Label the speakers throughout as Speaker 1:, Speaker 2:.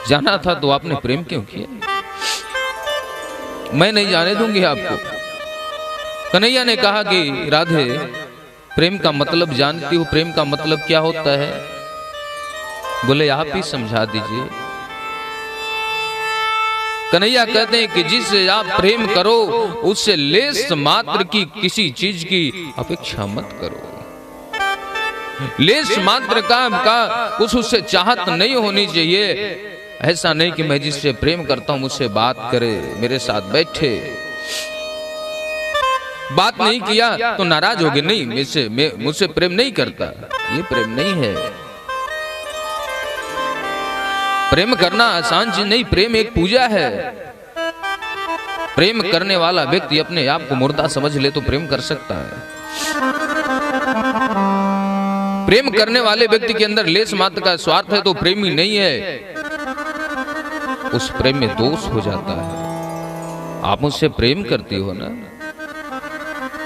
Speaker 1: जाना था तो आपने प्रेम क्यों किया? मैं नहीं जाने दूंगी आपको। कन्हैया ने कहा कि राधे, प्रेम का मतलब जानती हो, प्रेम का मतलब क्या होता है? बोले आप ही समझा दीजिए। कन्हैया कहते हैं कि जिससे आप प्रेम करो उससे लेस मात्र की किसी चीज की अपेक्षा मत करो। लेस मात्र का कुछ उससे चाहत नहीं होनी चाहिए। ऐसा नहीं कि मैं जिससे प्रेम करता हूं मुझसे बात करे, मेरे साथ बैठे, बात नहीं किया तो नाराज हो गए, नहीं मुझसे प्रेम नहीं करता, ये प्रेम नहीं है। प्रेम करना आसान चीज नहीं, प्रेम एक पूजा है। प्रेम करने वाला व्यक्ति अपने आप को मुर्दा समझ ले तो प्रेम कर सकता है। प्रेम करने वाले व्यक्ति के अंदर लेस मात्र का स्वार्थ है तो प्रेमी नहीं है, उस प्रेम में दोष हो जाता है। आप मुझसे प्रेम करती हो ना,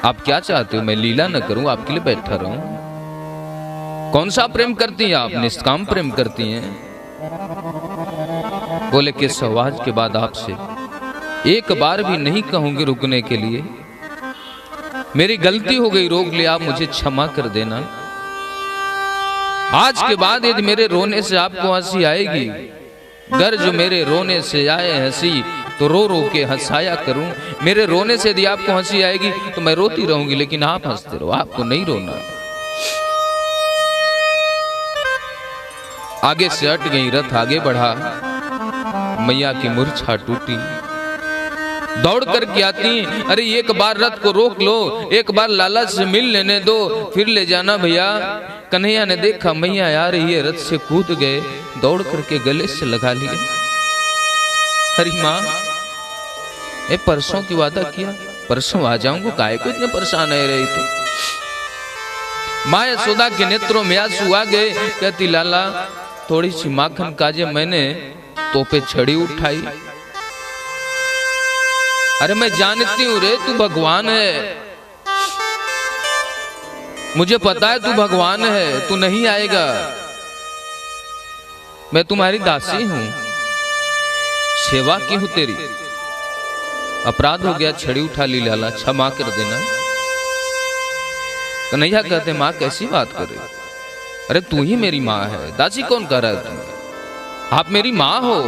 Speaker 1: आप क्या चाहते हो? मैं लीला न करूं, आपके लिए बैठा रहूं? कौन सा प्रेम करती हैं आप? निष्काम प्रेम करती हैं। बोले कि सवाज के बाद आपसे एक बार भी नहीं कहूंगी रुकने के लिए, मेरी गलती हो गई, रोक लिया, आप मुझे क्षमा कर देना। आज के बाद यदि मेरे रोने से आपको हंसी आएगी, गर जो मेरे रोने से आए हंसी तो रो रो के हंसाया करूं। मेरे रोने से यदि आपको हंसी आएगी तो मैं रोती रहूंगी, लेकिन आप हंसते रहो, आपको नहीं रोना। आगे से हट गई, रथ आगे बढ़ा, मैया की मूर्छा टूटी, दौड़ करके आती, अरे एक बार रथ को रोक लो, एक बार लाला से मिल लेने दो, फिर ले जाना भैया। कन्हैया ने देखा मैया आ रही है, रथ से कूद गए, दौड़ करके गले से लगा लिए। हरी माँ, ये परसों की वादा किया, परसों आ जाऊंगा, काहे को इतने परेशान है रही तो। माँ यशोदा के नेत्रों में आंसू आ गए, कहती लाला थोड़ी सी माखन काजे, मैंने तो पे छड़ी उठाई। अरे मैं जानती हूं रे तू भगवान है, मुझे पता है तू भगवान है, तू नहीं आएगा, मैं तुम्हारी दासी हूं, सेवा की हूं तेरी, अपराध हो गया, छड़ी उठा ली लाला, क्षमा कर देना। कन्हैया कहते माँ कैसी बात कर रही? अरे तू ही मेरी माँ है, दासी कौन कह रहा है तुम? आप मेरी माँ हो,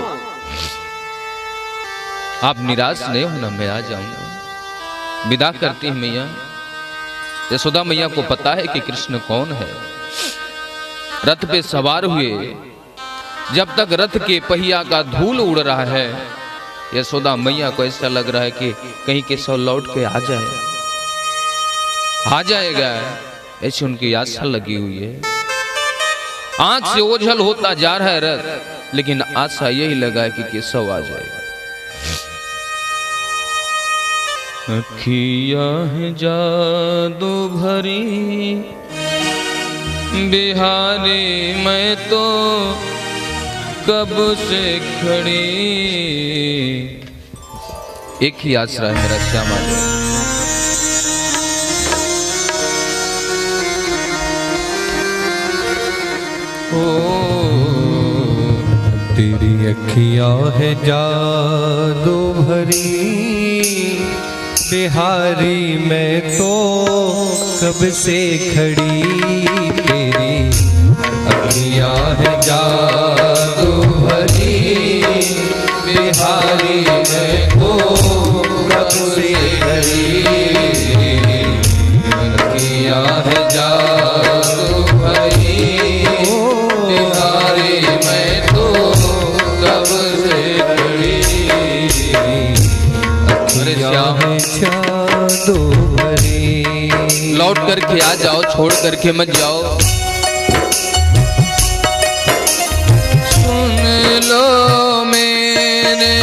Speaker 1: आप निराश नहीं होना, मैं आ जाऊंगा। विदा करती है मैया। यशोदा मैया को पता है कि कृष्ण कौन है। रथ पे सवार हुए, जब तक रथ के पहिया का धूल उड़ रहा है, यशोदा मैया को ऐसा लग रहा है कि कहीं केशव लौट के आ जाए, आ जाएगा, ऐसी उनकी आशा लगी हुई है। आंख से ओझल होता जा रहा है रथ, लेकिन आशा यही लगा है कि केशव आ जाएगा। अखिया है जादू भरी बिहारी, मैं तो कब से खड़ी। एक ही आसरा है मेरा, श्यामा जी।
Speaker 2: तेरी अखियां है जादू भरी बिहारी, मैं तो कब से खड़ी। तेरी अखियां है जादू भरी बिहारी, मैं तो कब से खड़ी। अखियां है जादू भरी बिहारी, मैं तो कब से खड़ी।
Speaker 1: लौट करके आ जाओ, छोड़ करके मत जाओ। सुन लो मेरे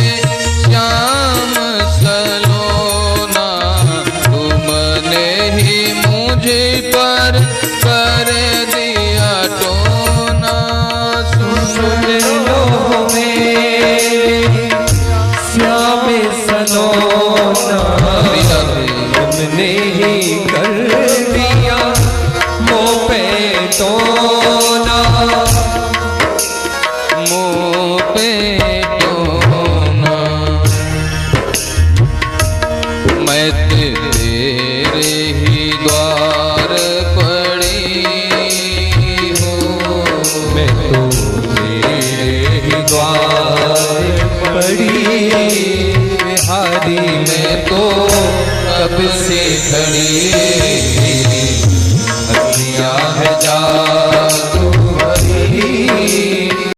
Speaker 1: श्याम सलोना, तुमने ही मुझे पर कर दिया टोना।
Speaker 2: सुन लो मेरे श्याम सलोना, तुमने ही कर दिया मोह पे
Speaker 1: तेरे ही द्वार पड़ी हूँ।
Speaker 2: मैं तो तेरे ही द्वार पड़ी बिहारी,
Speaker 1: मैं तो कब से खड़ी